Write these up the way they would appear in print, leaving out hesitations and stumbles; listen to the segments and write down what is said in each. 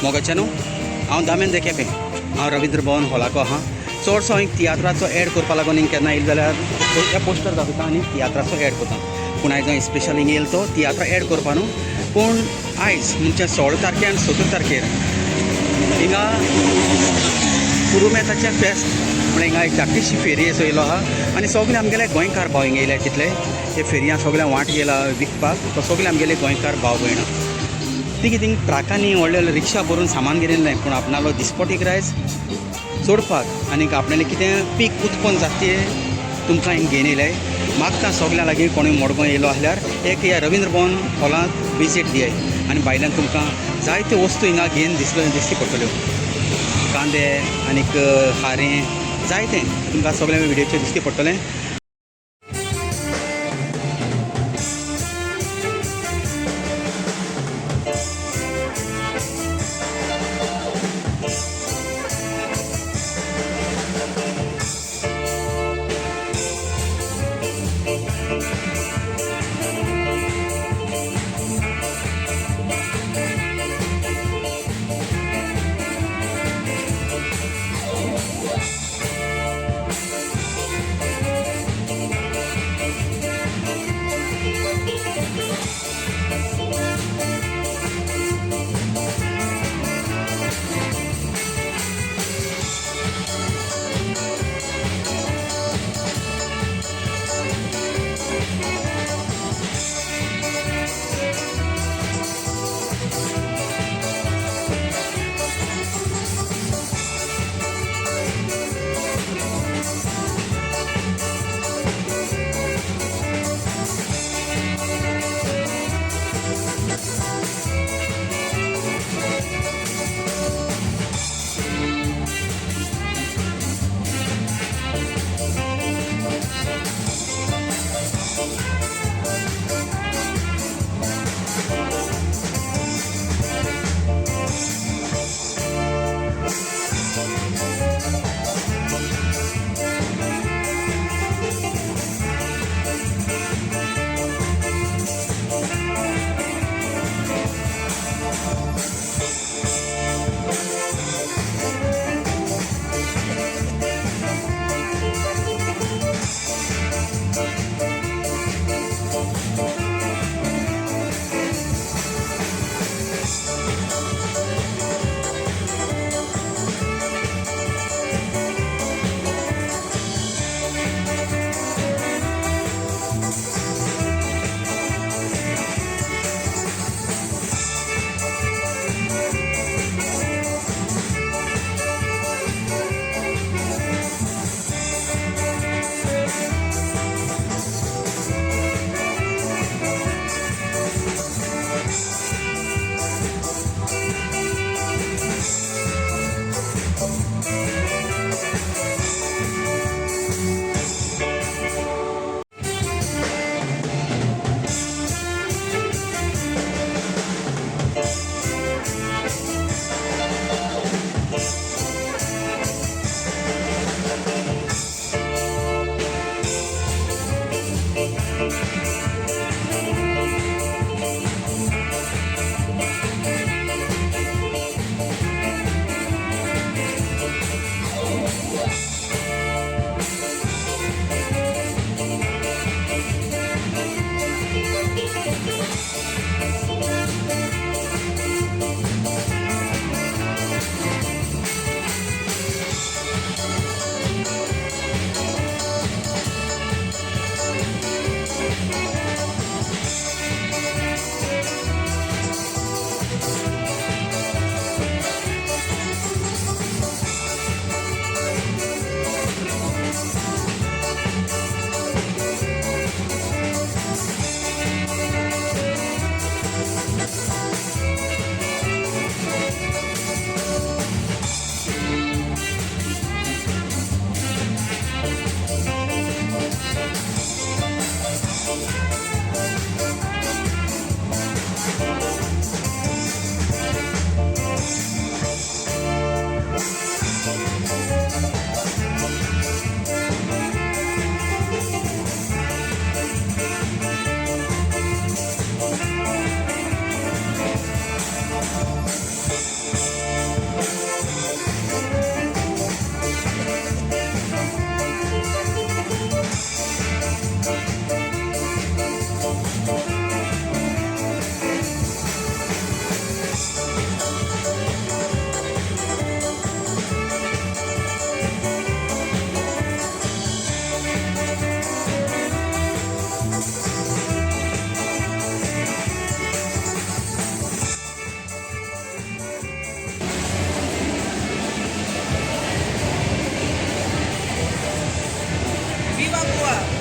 मोगाचे न्हू हांव दामेन दे केपें हांव रवींद्र भवन हॉलाको आहा चडसो हांवें तियात्राचो एड करपा लागून हिंग केन्ना येयलो जाल्यार ते पोस्टर दाखयता आनी तियात्राचो एड करता पूण आयज हांव स्पेशल हिंग येयलो तो तियात्रा एड करपा न्हू पूण आयज म्हणजे 16 तारखेर आनी 17 तारखेर हिंगा पुरुमेताचें फेस्त म्हण हिंगा एक धाकटीशी फेरी असो येयलो आहा आनी सगळे आमगेले गोंयकार भाव हिंगा येयले तितले ते फेरया सगळ्या वांट गेला विकपाक तो सगळे आमगेले गोंयकार भाव भयणां ती कितें ट्राकांनी व्हडले व्हडले रिक्षा भरून सामान घेतिल्लें पूण आपणालो दिसपटीक रायज सोडपाक आनी आपणालें कितें पीक उत्पन्न जाता तें तुमकां हिंग घेवन येयले मागता सगळ्यां लागीं कोणूय मडगो येयलो आसल्यार एक ह्या रवींद्र भवन हॉलांत विजीट दियात आनी भायल्यान तुमकां जायत्यो वस्तू हिंगा घेवन दिसची पडटल्यो कांदे आनीक खारें जायतें तुमकां सगळें व्हिडियोचेर दिसची पडटलें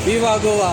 विवा गोवा